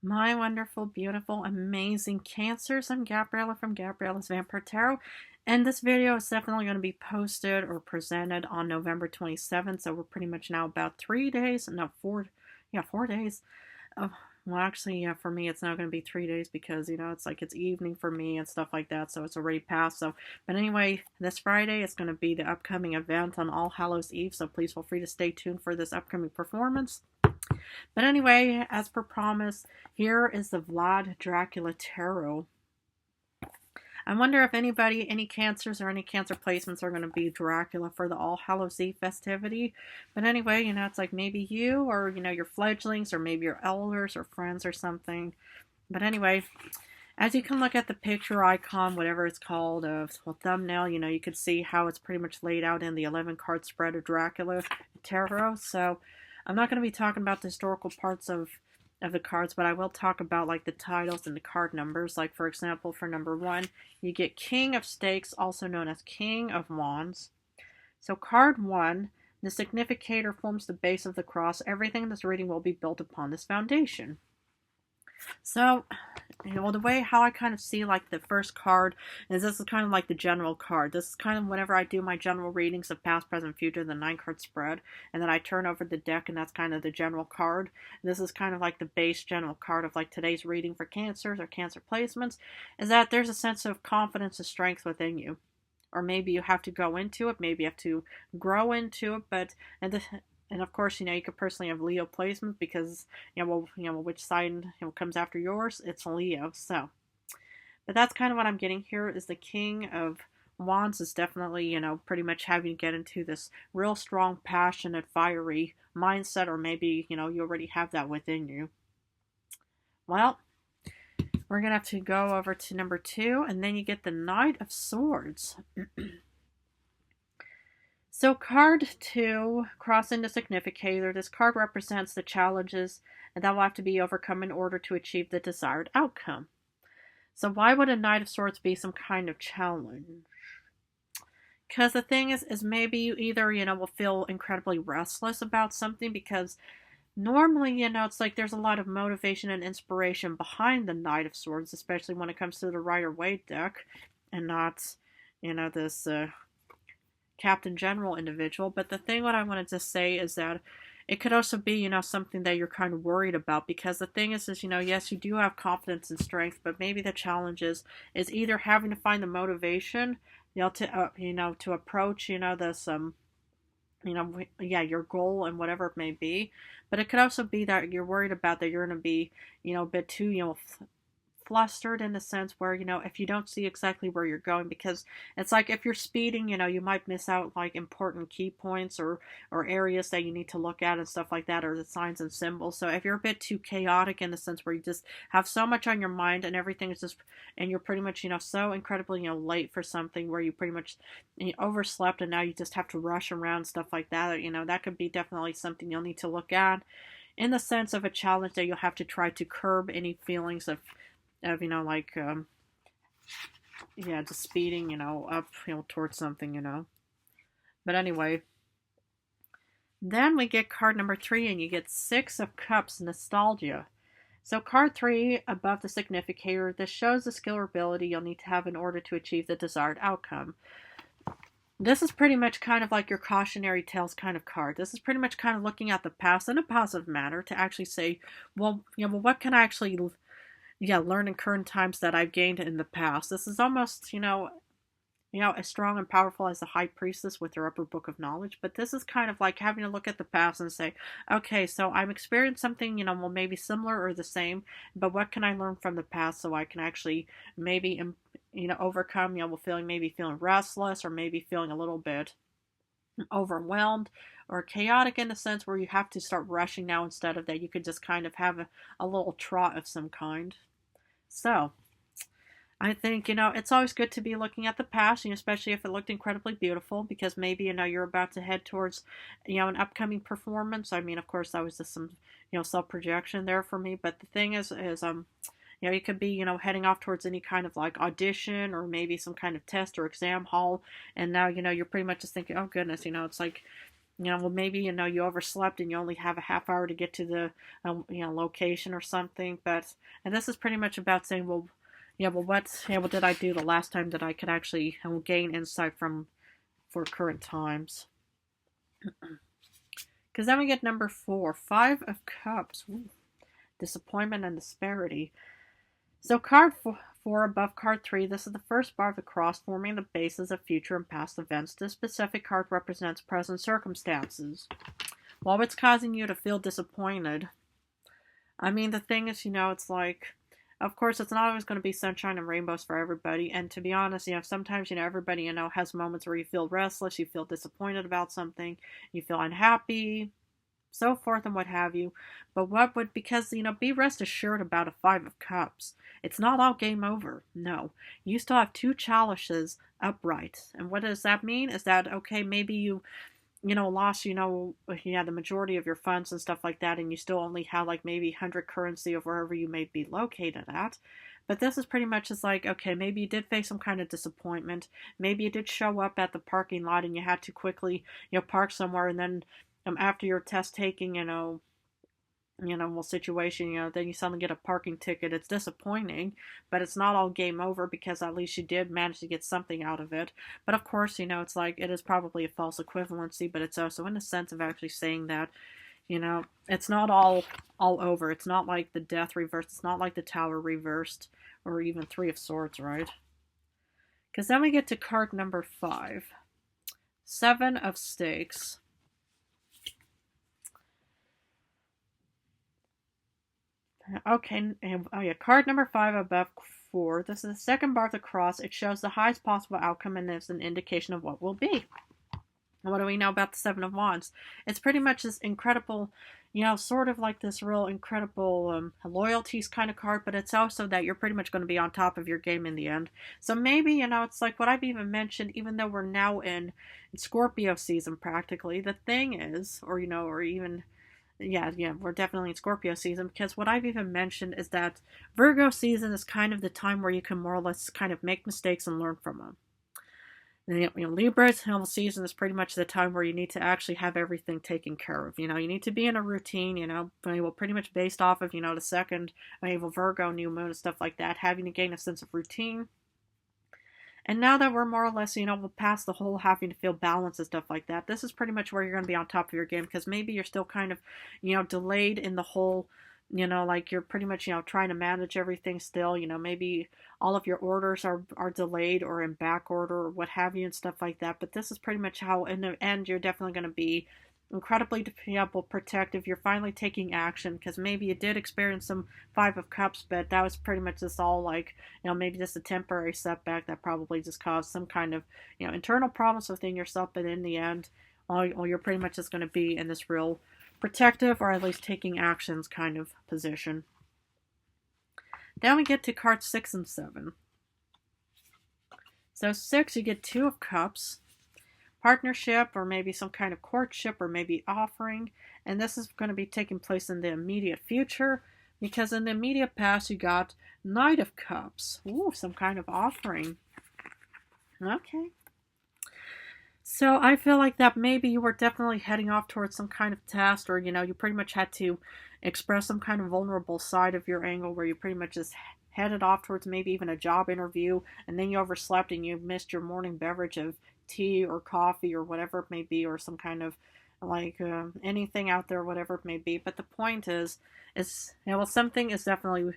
My wonderful, beautiful, amazing Cancers. I'm Gabriella from Gabriella's Vampire Tarot, and this video is definitely going to be posted or presented on November 27th. So we're pretty much now about 3 days, no, 4 days. Oh, well, actually, yeah, for me, it's now going to be 3 days because, it's like it's evening for me and stuff like that, so it's already past. So, but anyway, this Friday is going to be the upcoming event on All Hallows Eve, so please feel free to stay tuned for this upcoming performance. But anyway, as per promise, here is the Vlad Dracula Tarot. I wonder if any Cancers or any Cancer placements are going to be Dracula for the All Hallows Eve festivity. But anyway, it's like maybe you or, your fledglings or maybe your elders or friends or something. But anyway, as you can look at the picture icon, whatever it's called, thumbnail, you can see how it's pretty much laid out in the 11 card spread of Dracula Tarot. So I'm not going to be talking about the historical parts of the cards, but I will talk about like the titles and the card numbers. Like for example, for number 1, you get King of Stakes, also known as King of Wands. So card 1, the significator forms the base of the cross. Everything in this reading will be built upon this foundation. So, the way how I kind of see like the first card is this is kind of like the general card. This is kind of whenever I do my general readings of past, present, future, the 9 card spread, and then I turn over the deck and that's kind of the general card. This is kind of like the base general card of like today's reading for Cancers or Cancer placements, is that there's a sense of confidence and strength within you. Or maybe you have to go into it, maybe you have to grow into it, and of course, you could personally have Leo placement because, which side, comes after yours? It's Leo. So, but that's kind of what I'm getting here is the King of Wands is definitely, pretty much having to get into this real strong, passionate, fiery mindset, or maybe, you already have that within you. Well, we're going to have to go over to number 2, and then you get the Knight of Swords. So card 2, cross into significator. This card represents the challenges that will have to be overcome in order to achieve the desired outcome. So why would a Knight of Swords be some kind of challenge? Because the thing is maybe you either, will feel incredibly restless about something because normally, it's like there's a lot of motivation and inspiration behind the Knight of Swords, especially when it comes to the Rider-Waite deck and not, this Captain General individual. But the thing what I wanted to say is that it could also be, something that you're kind of worried about because the thing is, yes, you do have confidence and strength, but maybe the challenge is either having to find the motivation, to approach, this, your goal and whatever it may be. But it could also be that you're worried about that you're going to be, a bit too, flustered in a sense where, if you don't see exactly where you're going, because it's like if you're speeding, you might miss out like important key points or areas that you need to look at and stuff like that, or the signs and symbols. So if you're a bit too chaotic in the sense where you just have so much on your mind and everything is just, and you're pretty much, so incredibly, late for something where you pretty much overslept and now you just have to rush around, stuff like that, that could be definitely something you'll need to look at in the sense of a challenge that you'll have to try to curb any feelings of just speeding, up, towards something. But anyway, then we get card number 3, and you get 6 of Cups, Nostalgia. So card 3, above the significator, this shows the skill or ability you'll need to have in order to achieve the desired outcome. This is pretty much kind of like your cautionary tales kind of card. This is pretty much kind of looking at the past in a positive manner to actually say, well, what can I actually learn in current times that I've gained in the past. This is almost, as strong and powerful as the High Priestess with her upper book of knowledge. But this is kind of like having to look at the past and say, okay, so I'm experiencing something, well, maybe similar or the same, but what can I learn from the past so I can actually maybe, overcome, maybe feeling restless or maybe feeling a little bit overwhelmed or chaotic in the sense where you have to start rushing now instead of that you could just kind of have a little trot of some kind. So, I think, it's always good to be looking at the past, especially if it looked incredibly beautiful, because maybe, you're about to head towards, an upcoming performance. I mean, of course, that was just some, self-projection there for me, but the thing is, you could be, heading off towards any kind of like audition or maybe some kind of test or exam hall, and now, you're pretty much just thinking, oh goodness, it's like, well, maybe, you overslept and you only have a half hour to get to the, location or something. And this is pretty much about saying, well, what did I do the last time that I could actually gain insight for current times? Because then we get number 4, Five of Cups. Ooh, disappointment and disparity. So card 4 above card 3, this is the first bar of the cross forming the basis of future and past events. This specific card represents present circumstances. While it's causing you to feel disappointed, I mean, the thing is, it's like, of course, it's not always going to be sunshine and rainbows for everybody. And to be honest, sometimes, everybody, has moments where you feel restless, you feel disappointed about something, you feel unhappy, so forth and what have you. But because, be rest assured about a 5 of Cups. It's not all game over. No. You still have 2 chalices upright. And what does that mean? Is that, okay, maybe you lost, the majority of your funds and stuff like that, and you still only have like maybe 100 currency of wherever you may be located at. But this is pretty much just like, okay, maybe you did face some kind of disappointment. Maybe you did show up at the parking lot and you had to quickly, park somewhere, and then after your test taking, situation, then you suddenly get a parking ticket. It's disappointing, but it's not all game over because at least you did manage to get something out of it. But of course, it's like it is probably a false equivalency, but it's also in a sense of actually saying that, it's not all over. It's not like the Death reversed. It's not like the Tower reversed, or even 3 of Swords, right? Because then we get to card number 5, 7 of Stakes. Okay, oh yeah, card number 5 above 4. This is the second bar of the cross. It shows the highest possible outcome and is an indication of what will be. What do we know about the 7 of Wands? It's pretty much this incredible, sort of like this real incredible loyalties kind of card, but it's also that you're pretty much going to be on top of your game in the end. So maybe, it's like what I've even mentioned, even though we're now in Scorpio season practically, the thing is, or even... Yeah, we're definitely in Scorpio season, because what I've even mentioned is that Virgo season is kind of the time where you can more or less kind of make mistakes and learn from them. And, Libra season is pretty much the time where you need to actually have everything taken care of. You need to be in a routine, pretty much based off of, the second Virgo new moon and stuff like that, having to gain a sense of routine. And now that we're more or less, we're past the whole having to feel balance and stuff like that, this is pretty much where you're going to be on top of your game, because maybe you're still kind of, delayed in the whole, like you're pretty much, trying to manage everything still, able all of your orders are delayed or in back order or what have you and stuff like that. But this is pretty much how, in the end, you're definitely going to be incredibly protective. You're finally taking action, because maybe you did experience some 5 of Cups, but that was pretty much just all like, maybe just a temporary setback that probably just caused some kind of, internal problems within yourself. But in the end, all you're pretty much just going to be in this real protective, or at least taking actions kind of position. Then we get to cards 6 and 7. So 6, you get 2 of Cups. Partnership, or maybe some kind of courtship, or maybe offering. And this is going to be taking place in the immediate future, because in the immediate past you got Knight of Cups. Ooh, some kind of offering. Okay. So I feel like that maybe you were definitely heading off towards some kind of test, or you pretty much had to express some kind of vulnerable side of your angle, where you pretty much just headed off towards maybe even a job interview, and then you overslept and you missed your morning beverage of tea or coffee or whatever it may be, or some kind of like anything out there, whatever it may be. But the point is something is definitely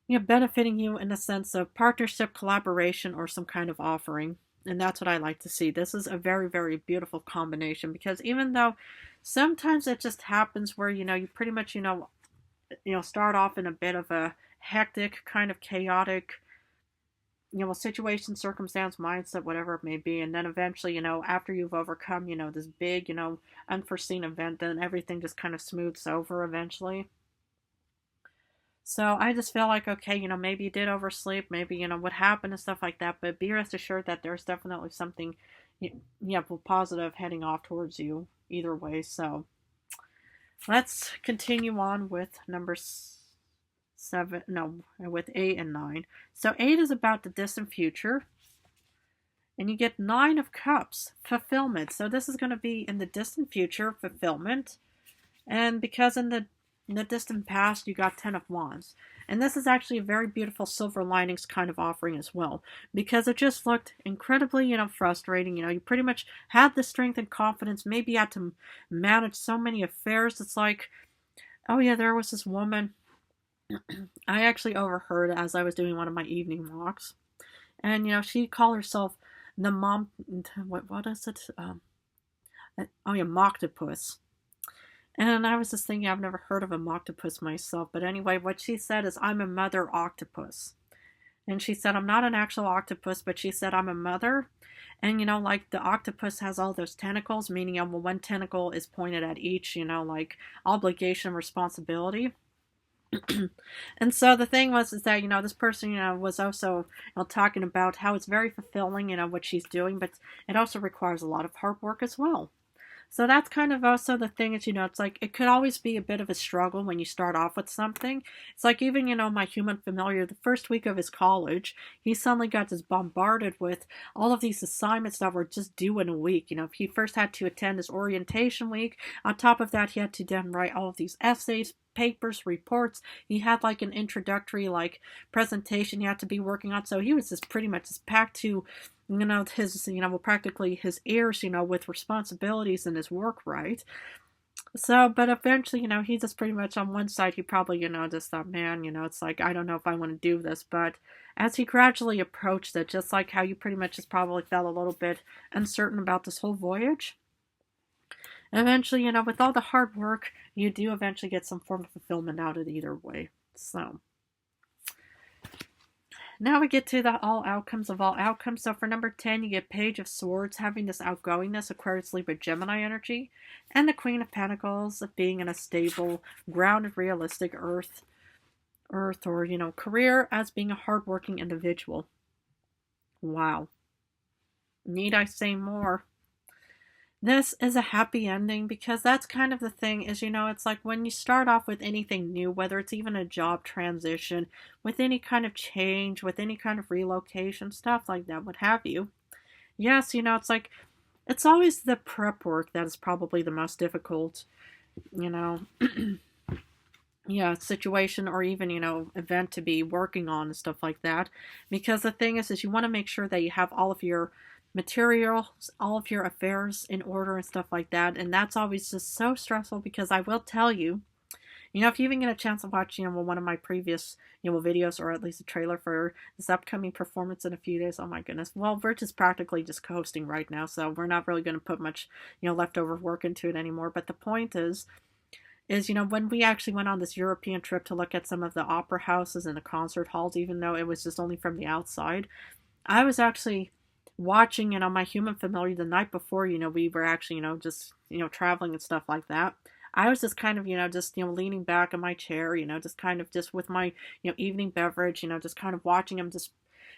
benefiting you in the sense of partnership, collaboration, or some kind of offering. And that's what I like to see. This is a very, very beautiful combination, because even though sometimes it just happens where you pretty much start off in a bit of a hectic, kind of chaotic situation, circumstance, mindset, whatever it may be. And then eventually, after you've overcome, this big, unforeseen event, then everything just kind of smooths over eventually. So I just feel like, okay, maybe you did oversleep, maybe, what happened and stuff like that. But be rest assured that there's definitely something, positive heading off towards you either way. So let's continue on with number 8 and 9. So 8 is about the distant future. And you get Nine of Cups, fulfillment. So this is going to be in the distant future, fulfillment. And because in the distant past, you got Ten of Wands. And this is actually a very beautiful silver linings kind of offering as well. Because it just looked incredibly, frustrating. You pretty much had the strength and confidence. Maybe you had to manage so many affairs. It's like, oh yeah, there was this woman I actually overheard as I was doing one of my evening walks. And, she called herself the mom, what is it? Oh yeah, Moctopus. And I was just thinking, I've never heard of a Moctopus myself. But anyway, what she said is, I'm a mother octopus. And she said, I'm not an actual octopus, but she said, I'm a mother. And, like the octopus has all those tentacles, meaning one tentacle is pointed at each, like obligation, responsibility. And so the thing was is that this person was also talking about how it's very fulfilling what she's doing, but it also requires a lot of hard work as well. So that's kind of also the thing is, it's like it could always be a bit of a struggle when you start off with something. It's like even, my human familiar, the first week of his college, he suddenly got just bombarded with all of these assignments that were just due in a week. He first had to attend his orientation week. On top of that, he had to then write all of these essays, papers, reports. He had like an introductory presentation he had to be working on. So he was just pretty much just packed to his, practically his ears, with responsibilities and his work, right? So, but eventually, he just pretty much on one side, he probably, just thought, man, it's like, I don't know if I want to do this. But as he gradually approached it, just like how you pretty much just probably felt a little bit uncertain about this whole voyage, eventually, with all the hard work, you do eventually get some form of fulfillment out of it either way. So now we get to the all outcomes of all outcomes. So for number 10, you get Page of Swords, having this outgoingness, Aquarius, Libra, Gemini energy, and the Queen of Pentacles, of being in a stable, grounded, realistic earth or, career as being a hardworking individual. Wow. Need I say more? This is a happy ending because that's kind of the thing is, it's like when you start off with anything new, whether it's even a job transition, with any kind of change, with any kind of relocation, stuff like that, what have you. Yes, it's like, it's always the prep work that is probably the most difficult, yeah, situation or even, event to be working on and stuff like that. Because the thing is you want to make sure that you have all of your materials, all of your affairs in order and stuff like that. And that's always just so stressful because I will tell you, if you even get a chance to watch, one of my previous, videos or at least a trailer for this upcoming performance in a few days, oh my goodness. Well, we're just practically just coasting right now, so we're not really going to put much, leftover work into it anymore. But the point is, when we actually went on this European trip to look at some of the opera houses and the concert halls, even though it was just only from the outside, I was actually watching, my human familiar the night before, we were actually, just, traveling and stuff like that. I was just kind of, just, leaning back in my chair, just kind of just with my, evening beverage, just kind of watching them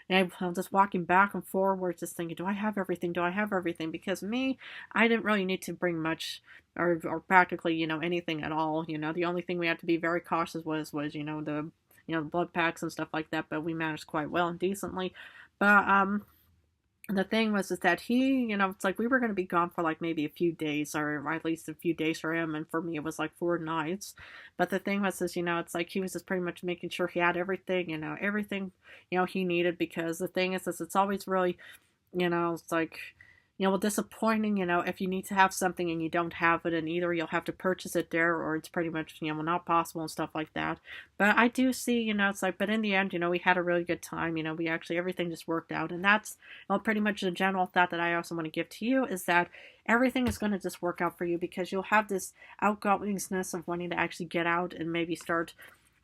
and I'm just walking back and forward, just thinking, do I have everything? Do I have everything? Because me, I didn't really need to bring much or practically, anything at all. The only thing we had to be very cautious was, the, the blood packs and stuff like that, but we managed quite well and decently. But, the thing was is that he, it's like we were going to be gone for like maybe a few days or at least a few days for him. And for me, it was like 4 nights. But the thing was is, it's like he was just pretty much making sure he had everything, everything, he needed. Because the thing is it's always really, it's like, disappointing, if you need to have something and you don't have it, and either you'll have to purchase it there or it's pretty much, not possible and stuff like that. But I do see, it's like, but in the end, we had a really good time, we actually, everything just worked out. And that's, pretty much the general thought that I also want to give to you is that everything is going to just work out for you because you'll have this outgoingness of wanting to actually get out and maybe start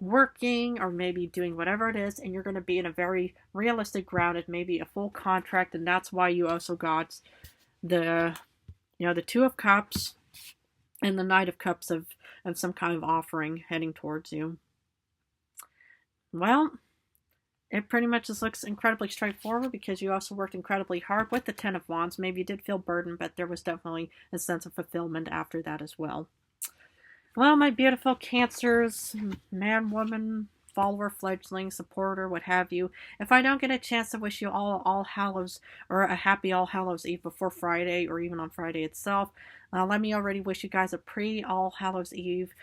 working or maybe doing whatever it is, and you're going to be in a very realistic grounded, maybe a full contract. And that's why you also got the the Two of Cups and the Knight of Cups of some kind of offering heading towards you. Well, it pretty much just looks incredibly straightforward because you also worked incredibly hard with the Ten of Wands. Maybe you did feel burdened, but there was definitely a sense of fulfillment after that as well. Well, my beautiful Cancers, man, woman, follower, fledgling, supporter, what have you. If I don't get a chance to wish you all Hallows or a happy All Hallows Eve before Friday or even on Friday itself, let me already wish you guys a pre-All Hallows Eve.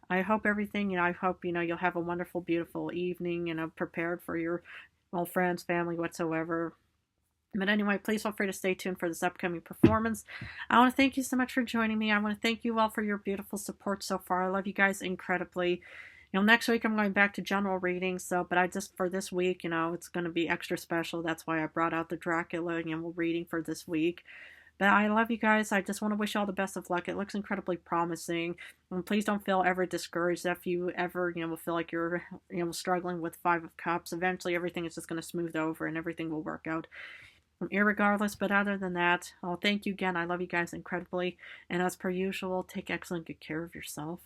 I hope everything, I hope, you'll have a wonderful, beautiful evening, prepared for your, well, friends, family, whatsoever. But anyway, please feel free to stay tuned for this upcoming performance. I want to thank you so much for joining me. I want to thank you all for your beautiful support so far. I love you guys incredibly. Next week I'm going back to general readings, but I just, for this week, it's going to be extra special. That's why I brought out the Dracula, reading for this week. But I love you guys. I just want to wish you all the best of luck. It looks incredibly promising. And please don't feel ever discouraged if you ever, feel like you're, struggling with Five of Cups. Eventually everything is just going to smooth over and everything will work out. Irregardless, but other than that, thank you again. I love you guys incredibly. And as per usual, take excellent good care of yourself.